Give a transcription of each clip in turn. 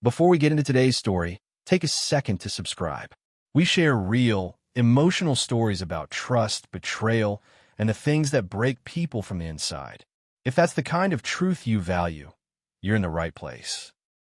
Before we get into today's story, take a second to subscribe. We share real, emotional stories about trust, betrayal, and the things that break people from the inside. If that's the kind of truth you value, you're in the right place.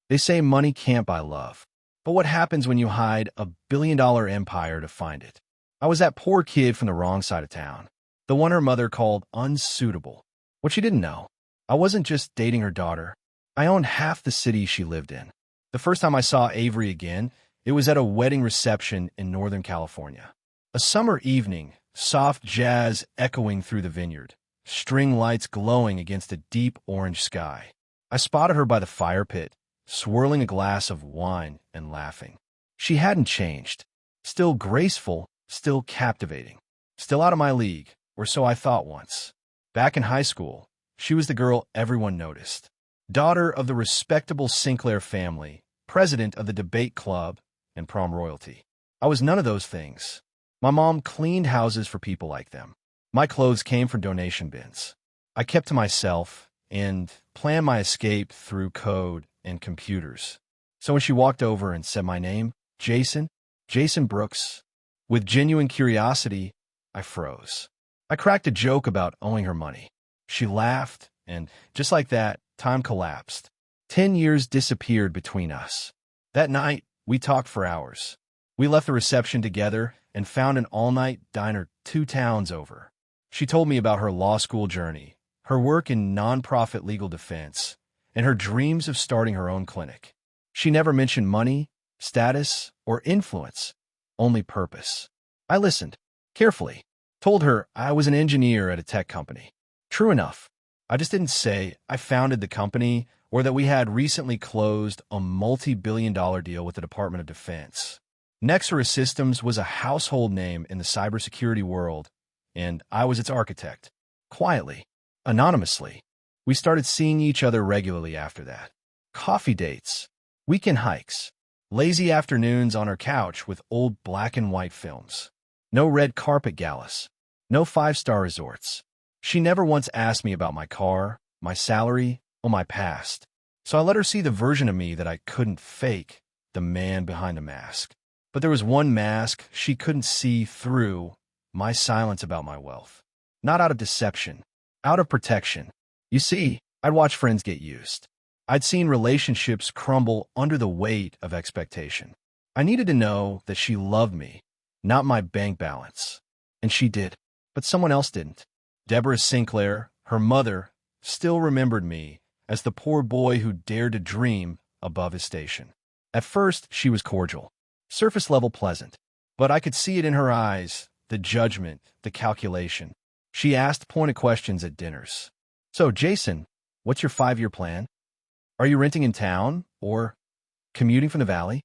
They say money can't buy love. But what happens when you hide a billion-dollar empire to find it? I was that poor kid from the wrong side of town, the one her mother called unsuitable. What she didn't know, I wasn't just dating her daughter. I owned half the city she lived in. The first time I saw Avery again, it was at a wedding reception in Northern California. A summer evening, soft jazz echoing through the vineyard, string lights glowing against a deep orange sky. I spotted her by the fire pit, swirling a glass of wine and laughing. She hadn't changed. Still graceful, still captivating. Still out of my league, or so I thought once. Back in high school, she was the girl everyone noticed. Daughter of the respectable Sinclair family, president of the debate club, and prom royalty. I was none of those things. My mom cleaned houses for people like them. My clothes came from donation bins. I kept to myself and planned my escape through code and computers. So when she walked over and said my name, Jason Brooks, with genuine curiosity, I froze. I cracked a joke about owing her money. She laughed, and just like that, time collapsed. 10 years disappeared between us. That night, we talked for hours. We left the reception together and found an all-night diner 2 towns over. She told me about her law school journey, her work in nonprofit legal defense, and her dreams of starting her own clinic. She never mentioned money, status, or influence, only purpose. I listened, carefully, told her I was an engineer at a tech company. True enough, I just didn't say I founded the company or that we had recently closed a multi-billion-dollar deal with the Department of Defense. Nexera Systems was a household name in the cybersecurity world, and I was its architect. Quietly, anonymously, we started seeing each other regularly after that. Coffee dates, weekend hikes, lazy afternoons on her couch with old black and white films. No red carpet galas, no 5-star resorts. She never once asked me about my car, my salary, or my past. So I let her see the version of me that I couldn't fake, the man behind the mask. But there was one mask she couldn't see through, my silence about my wealth. Not out of deception, out of protection. You see, I'd watched friends get used. I'd seen relationships crumble under the weight of expectation. I needed to know that she loved me, not my bank balance. And she did, but someone else didn't. Deborah Sinclair, her mother, still remembered me as the poor boy who dared to dream above his station. At first, she was cordial, surface-level pleasant, but I could see it in her eyes, the judgment, the calculation. She asked pointed questions at dinners. So, Jason, what's your 5-year plan? Are you renting in town or commuting from the valley?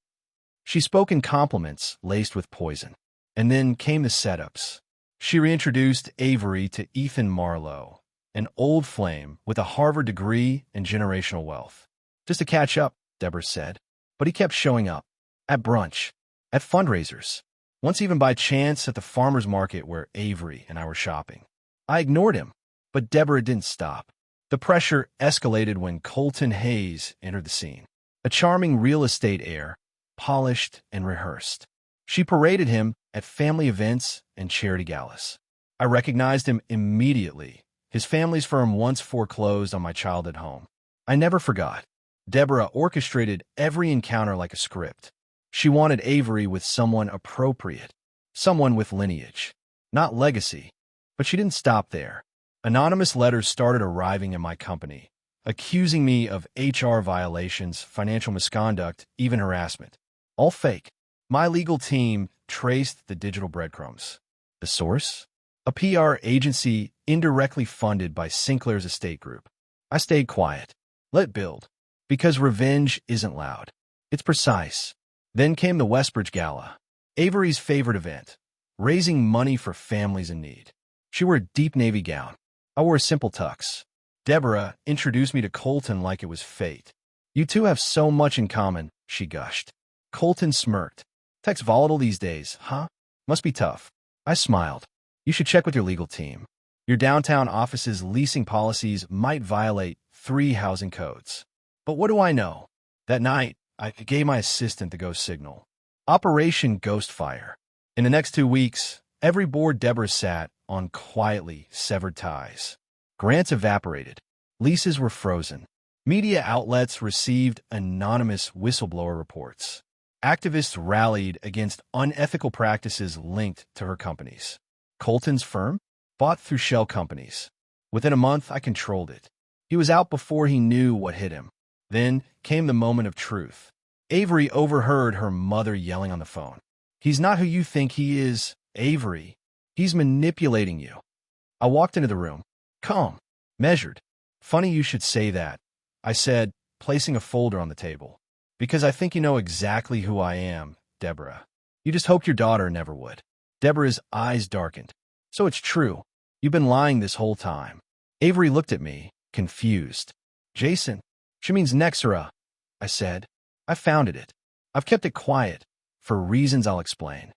She spoke in compliments laced with poison. And then came the setups. She reintroduced Avery to Ethan Marlowe, an old flame with a Harvard degree and generational wealth. Just to catch up, Deborah said. But he kept showing up. At brunch. At fundraisers. Once even by chance at the farmer's market where Avery and I were shopping. I ignored him, but Deborah didn't stop. The pressure escalated when Colton Hayes entered the scene. A charming real estate heir, polished and rehearsed. She paraded him at family events and charity galas. I recognized him immediately. His family's firm once foreclosed on my childhood home. I never forgot. Deborah orchestrated every encounter like a script. She wanted Avery with someone appropriate, someone with lineage, not legacy. But she didn't stop there. Anonymous letters started arriving in my company, accusing me of HR violations, financial misconduct, even harassment. All fake. My legal team traced the digital breadcrumbs. The source? A PR agency indirectly funded by Sinclair's estate group. I stayed quiet. Let build. Because revenge isn't loud. It's precise. Then came the Westbridge Gala, Avery's favorite event, raising money for families in need. She wore a deep navy gown. I wore a simple tux. Deborah introduced me to Colton like it was fate. You two have so much in common, she gushed. Colton smirked. Tech's volatile these days, huh? Must be tough. I smiled. You should check with your legal team. Your downtown office's leasing policies might violate 3 housing codes. But what do I know? That night, I gave my assistant the go signal. Operation Ghostfire. In the next 2 weeks, every board Deborah sat on quietly severed ties. Grants evaporated. Leases were frozen. Media outlets received anonymous whistleblower reports. Activists rallied against unethical practices linked to her companies. Colton's firm? Bought through shell companies. Within a month, I controlled it. He was out before he knew what hit him. Then came the moment of truth. Avery overheard her mother yelling on the phone. "He's not who you think he is, Avery. He's manipulating you." I walked into the room. Calm. Measured. "Funny you should say that," I said, placing a folder on the table. "Because I think you know exactly who I am, Deborah. You just hoped your daughter never would." Deborah's eyes darkened. "So it's true. You've been lying this whole time." Avery looked at me, confused. "Jason, she means Nexera," I said. "I founded it. I've kept it quiet, for reasons I'll explain."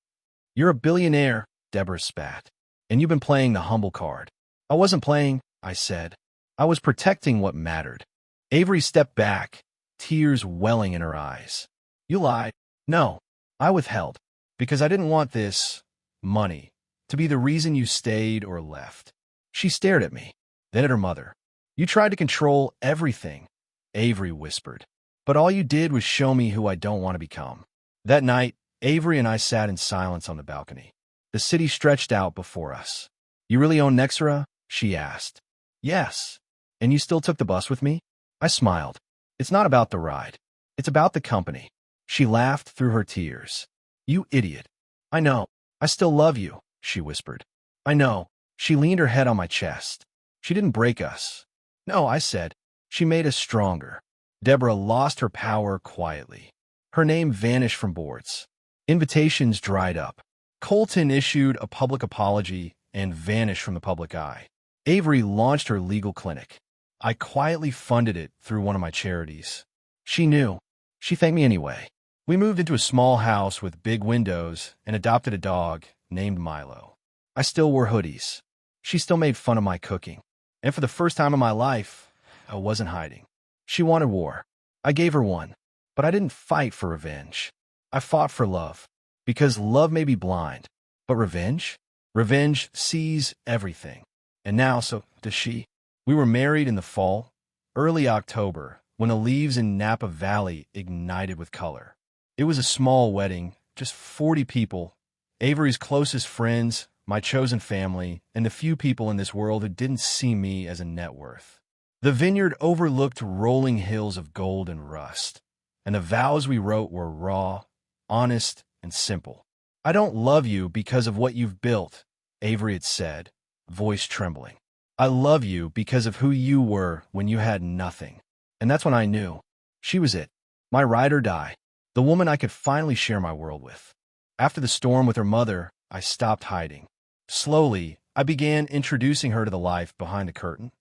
"You're a billionaire," Deborah spat, "and you've been playing the humble card." "I wasn't playing," I said. "I was protecting what mattered." Avery stepped back, tears welling in her eyes. "You lied." "No, I withheld, because I didn't want this money to be the reason you stayed or left." She stared at me, then at her mother. "You tried to control everything," Avery whispered. "But all you did was show me who I don't want to become." That night, Avery and I sat in silence on the balcony. The city stretched out before us. "You really own Nexera?" she asked. "Yes." "And you still took the bus with me?" I smiled. "It's not about the ride. It's about the company." She laughed through her tears. "You idiot." "I know. I still love you," she whispered. "I know." She leaned her head on my chest. "She didn't break us." "No," I said. "She made us stronger." Deborah lost her power quietly. Her name vanished from boards. Invitations dried up. Colton issued a public apology and vanished from the public eye. Avery launched her legal clinic. I quietly funded it through one of my charities. She knew. She thanked me anyway. We moved into a small house with big windows and adopted a dog named Milo. I still wore hoodies. She still made fun of my cooking. And for the first time in my life, I wasn't hiding. She wanted war. I gave her one. But I didn't fight for revenge. I fought for love. Because love may be blind. But revenge? Revenge sees everything. And now, so does she. We were married in the fall, early October, when the leaves in Napa Valley ignited with color. It was a small wedding, just 40 people, Avery's closest friends, my chosen family, and the few people in this world who didn't see me as a net worth. The vineyard overlooked rolling hills of gold and rust, and the vows we wrote were raw, honest, and simple. "I don't love you because of what you've built," Avery had said, voice trembling. "I love you because of who you were when you had nothing." And that's when I knew. She was it. My ride or die. The woman I could finally share my world with. After the storm with her mother, I stopped hiding. Slowly, I began introducing her to the life behind the curtain,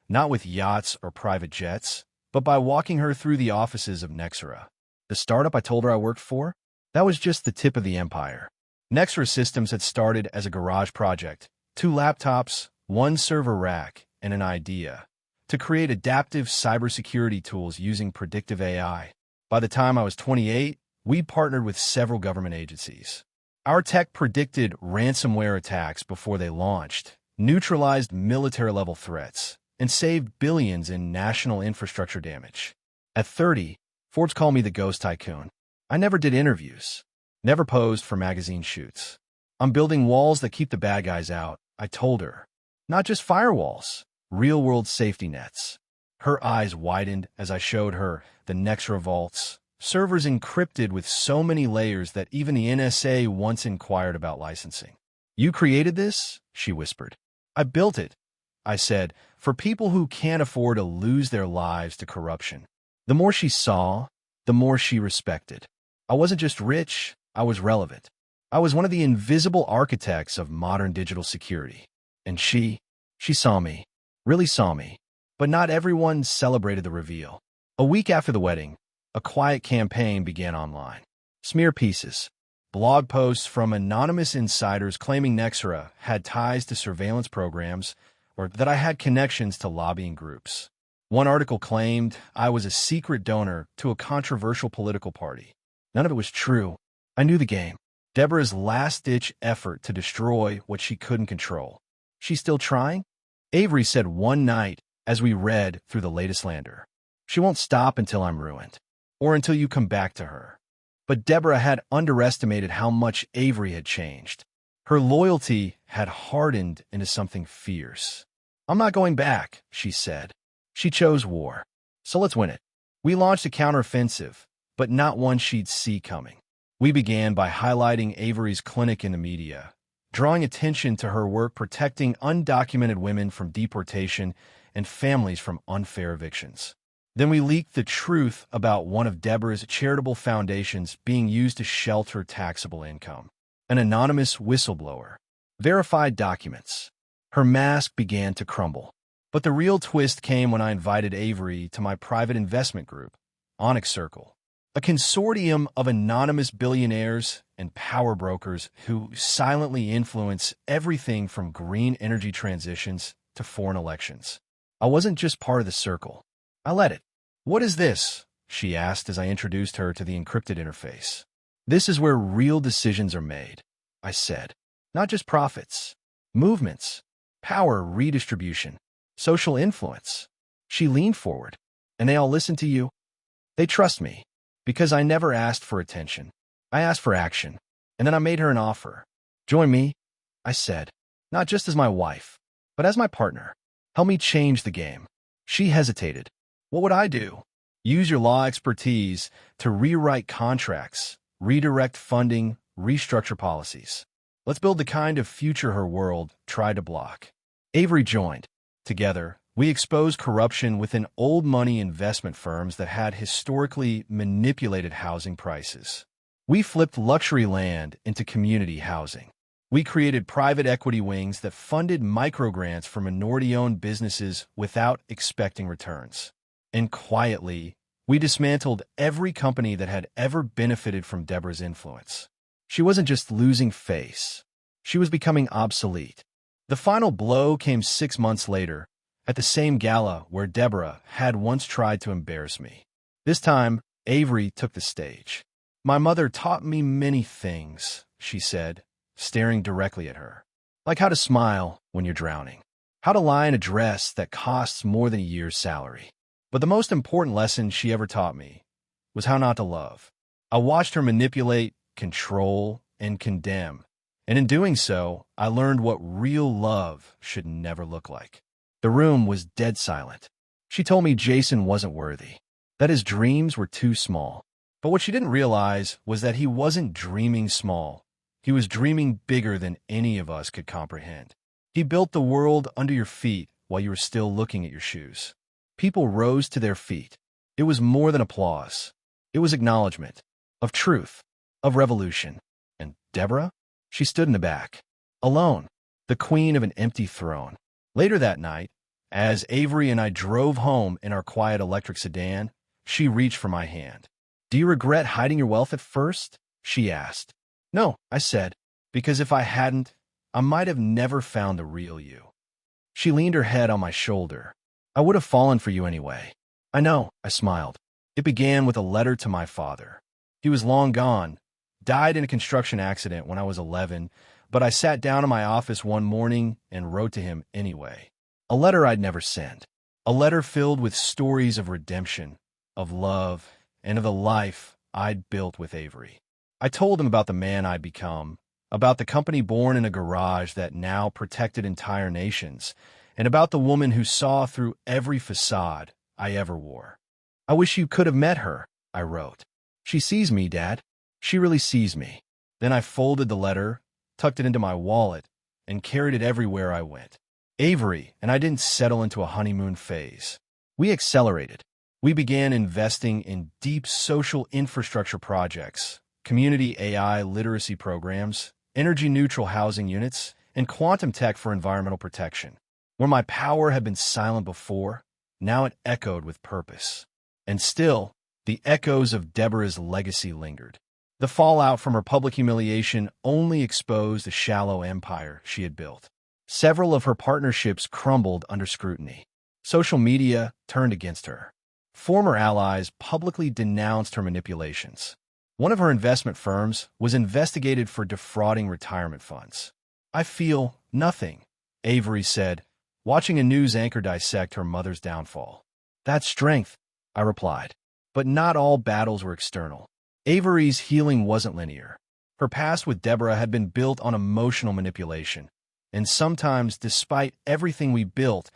not with yachts or private jets, but by walking her through the offices of Nexera. The startup I told her I worked for? That was just the tip of the empire. Nexera Systems had started as a garage project, 2 laptops, 1 server rack, and an idea to create adaptive cybersecurity tools using predictive AI. By the time I was 28, we partnered with several government agencies. Our tech predicted ransomware attacks before they launched, neutralized military-level threats, and saved billions in national infrastructure damage. At 30, Forbes called me the Ghost Tycoon. I never did interviews, never posed for magazine shoots. "I'm building walls that keep the bad guys out," I told her. "Not just firewalls, real-world safety nets." Her eyes widened as I showed her the Nexera vaults, servers encrypted with so many layers that even the NSA once inquired about licensing. "You created this?" she whispered. "I built it," I said, "for people who can't afford to lose their lives to corruption." The more she saw, the more she respected. I wasn't just rich, I was relevant. I was one of the invisible architects of modern digital security. And she saw me, really saw me. But not everyone celebrated the reveal. A week after the wedding, a quiet campaign began online. Smear pieces, blog posts from anonymous insiders claiming Nexera had ties to surveillance programs or that I had connections to lobbying groups. One article claimed I was a secret donor to a controversial political party. None of it was true. I knew the game. Deborah's last-ditch effort to destroy what she couldn't control. She's still trying? Avery said one night as we read through the latest slander. She won't stop until I'm ruined, or until you come back to her. But Deborah had underestimated how much Avery had changed. Her loyalty had hardened into something fierce. I'm not going back, she said. She chose war. So let's win it. We launched a counteroffensive, but not one she'd see coming. We began by highlighting Avery's clinic in the media, drawing attention to her work protecting undocumented women from deportation and families from unfair evictions. Then we leaked the truth about one of Deborah's charitable foundations being used to shelter taxable income. An anonymous whistleblower. Verified documents. Her mask began to crumble. But the real twist came when I invited Avery to my private investment group, Onyx Circle, a consortium of anonymous billionaires and power brokers who silently influence everything from green energy transitions to foreign elections. I wasn't just part of the circle. I led it. What is this? She asked as I introduced her to the encrypted interface. This is where real decisions are made, I said. Not just profits, movements, power redistribution, social influence. She leaned forward. And they all listen to you? They trust me, because I never asked for attention. I asked for action. And then I made her an offer. Join me, I said, not just as my wife, but as my partner. Help me change the game. She hesitated. What would I do? Use your law expertise to rewrite contracts, redirect funding, restructure policies. Let's build the kind of future her world tried to block. Avery joined. Together, we exposed corruption within old money investment firms that had historically manipulated housing prices. We flipped luxury land into community housing. We created private equity wings that funded microgrants for minority-owned businesses without expecting returns. And quietly, we dismantled every company that had ever benefited from Deborah's influence. She wasn't just losing face. She was becoming obsolete. The final blow came 6 months later, at the same gala where Deborah had once tried to embarrass me. This time, Avery took the stage. My mother taught me many things, she said, staring directly at her. Like how to smile when you're drowning. How to lie in a dress that costs more than a year's salary. But the most important lesson she ever taught me was how not to love. I watched her manipulate, control, and condemn. And in doing so, I learned what real love should never look like. The room was dead silent. She told me Jason wasn't worthy, that his dreams were too small. But what she didn't realize was that he wasn't dreaming small. He was dreaming bigger than any of us could comprehend. He built the world under your feet while you were still looking at your shoes. People rose to their feet. It was more than applause. It was acknowledgement of truth, of revolution. And Deborah? She stood in the back, alone, the queen of an empty throne. Later that night, as Avery and I drove home in our quiet electric sedan, she reached for my hand. Do you regret hiding your wealth at first? She asked. No, I said, because if I hadn't, I might have never found the real you. She leaned her head on my shoulder. I would have fallen for you anyway. I know, I smiled. It began with a letter to my father. He was long gone, died in a construction accident when I was 11, but I sat down in my office one morning and wrote to him anyway. A letter I'd never sent. A letter filled with stories of redemption, of love, and of the life I'd built with Avery. I told him about the man I'd become, about the company born in a garage that now protected entire nations, and about the woman who saw through every facade I ever wore. I wish you could have met her, I wrote. She sees me, Dad. She really sees me. Then I folded the letter, tucked it into my wallet, and carried it everywhere I went. Avery and I didn't settle into a honeymoon phase. We accelerated. We began investing in deep social infrastructure projects, community AI literacy programs, energy-neutral housing units, and quantum tech for environmental protection. Where my power had been silent before, now it echoed with purpose. And still, the echoes of Deborah's legacy lingered. The fallout from her public humiliation only exposed the shallow empire she had built. Several of her partnerships crumbled under scrutiny. Social media turned against her. Former allies publicly denounced her manipulations. One of her investment firms was investigated for defrauding retirement funds. "I feel nothing," Avery said, watching a news anchor dissect her mother's downfall. "That's strength," I replied. But not all battles were external. Avery's healing wasn't linear. Her past with Deborah had been built on emotional manipulation, and sometimes, despite everything we built,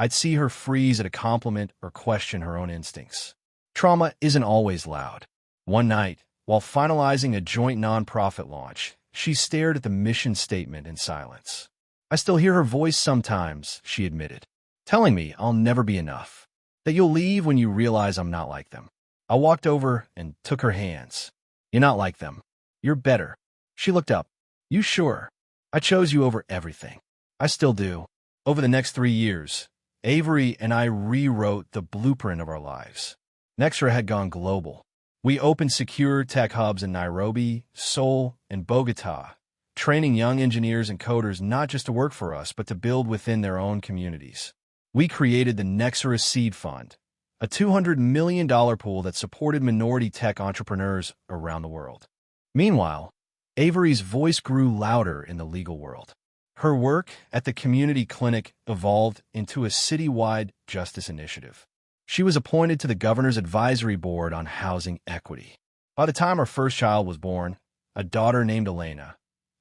I'd see her freeze at a compliment or question her own instincts. Trauma isn't always loud. One night, while finalizing a joint nonprofit launch, she stared at the mission statement in silence. "I still hear her voice sometimes," she admitted, telling me I'll never be enough, that you'll leave when you realize I'm not like them. I walked over and took her hands. "You're not like them. You're better." She looked up. "You sure? I chose you over everything." "I still do." Over the next 3 years, Avery and I rewrote the blueprint of our lives. Nextra had gone global. We opened secure tech hubs in Nairobi, Seoul, and Bogota, training young engineers and coders not just to work for us, but to build within their own communities. We created the Nextra Seed Fund, a $200 million pool that supported minority tech entrepreneurs around the world. Meanwhile, Avery's voice grew louder in the legal world. Her work at the community clinic evolved into a citywide justice initiative. She was appointed to the governor's advisory board on housing equity. By the time her first child was born, a daughter named Elena,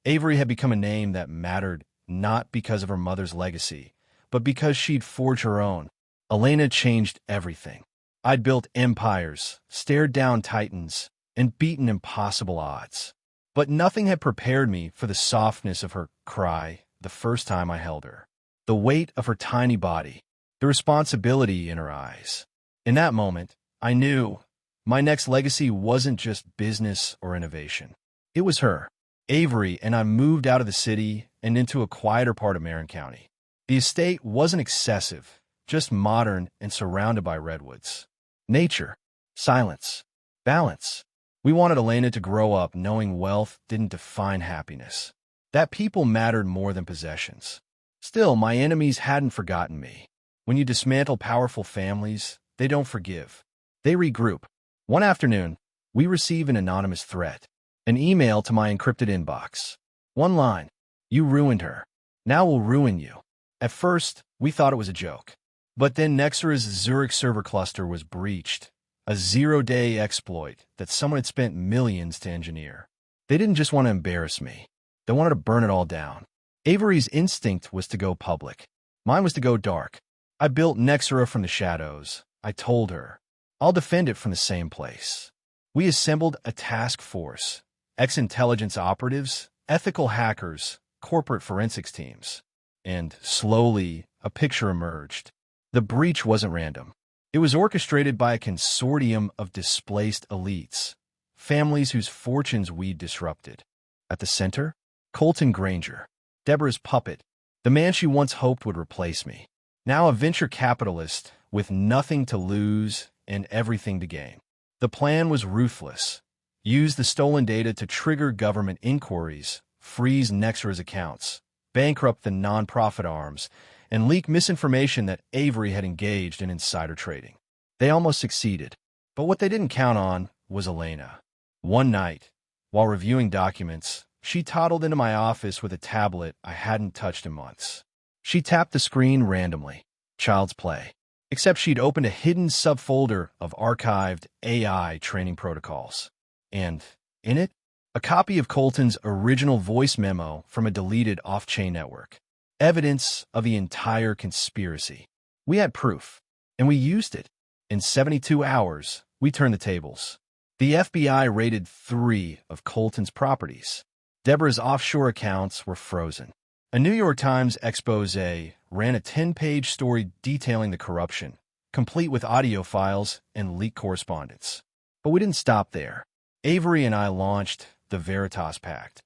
Avery had become a name that mattered not because of her mother's legacy, but because she'd forged her own. Elena changed everything. I'd built empires, stared down titans, and beaten impossible odds. But nothing had prepared me for the softness of her cry the first time I held her. The weight of her tiny body, the responsibility in her eyes. In that moment, I knew my next legacy wasn't just business or innovation. It was her. Avery and I moved out of the city and into a quieter part of Marin County. The estate wasn't excessive, just modern and surrounded by redwoods. Nature, silence, balance. We wanted Elena to grow up knowing wealth didn't define happiness, that people mattered more than possessions. Still, my enemies hadn't forgotten me. When you dismantle powerful families, they don't forgive. They regroup. One afternoon, we receive an anonymous threat, an email to my encrypted inbox. One line: "You ruined her. Now we'll ruin you." At first, we thought it was a joke. But then Nextra's Zurich server cluster was breached, a zero-day exploit that someone had spent millions to engineer. They didn't just want to embarrass me. They wanted to burn it all down. Avery's instinct was to go public. Mine was to go dark. I built Nextra from the shadows. I told her, I'll defend it from the same place. We assembled a task force, ex-intelligence operatives, ethical hackers, corporate forensics teams. And slowly, a picture emerged. The breach wasn't random. It was orchestrated by a consortium of displaced elites, families whose fortunes we'd disrupted. At the center, Colton Granger, Deborah's puppet, the man she once hoped would replace me. Now a venture capitalist with nothing to lose and everything to gain. The plan was ruthless. Use the stolen data to trigger government inquiries, freeze Nextra's accounts, bankrupt the nonprofit arms, and leak misinformation that Avery had engaged in insider trading. They almost succeeded, but what they didn't count on was Elena. One night, while reviewing documents, she toddled into my office with a tablet I hadn't touched in months. She tapped the screen randomly. Child's play. Except she'd opened a hidden subfolder of archived AI training protocols. And, in it, a copy of Colton's original voice memo from a deleted off-chain network. Evidence of the entire conspiracy. We had proof, and we used it. In 72 hours, we turned the tables. The FBI raided 3 of Colton's properties. Deborah's offshore accounts were frozen. A New York Times expose ran a 10-page story detailing the corruption, complete with audio files and leaked correspondence. But we didn't stop there. Avery and I launched the Veritas Pact,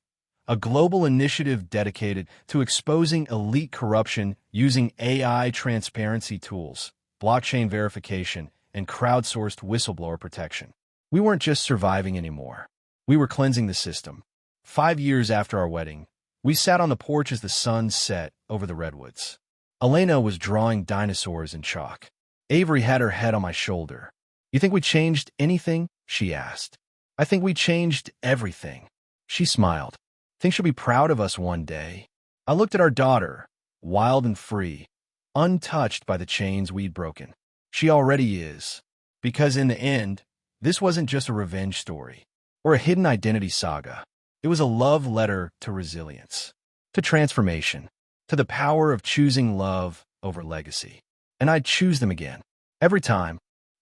a global initiative dedicated to exposing elite corruption using AI transparency tools, blockchain verification, and crowdsourced whistleblower protection. We weren't just surviving anymore. We were cleansing the system. 5 years after our wedding, we sat on the porch as the sun set over the redwoods. Elena was drawing dinosaurs in chalk. Avery had her head on my shoulder. "You think we changed anything?" she asked. "I think we changed everything." She smiled. "Think she'll be proud of us one day." I looked at our daughter, wild and free, untouched by the chains we'd broken. She already is. Because in the end, this wasn't just a revenge story or a hidden identity saga. It was a love letter to resilience, to transformation, to the power of choosing love over legacy. And I'd choose them again, every time.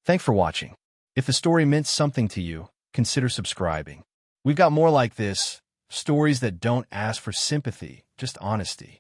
Thanks for watching. If the story meant something to you, consider subscribing. We've got more like this, stories that don't ask for sympathy, just honesty.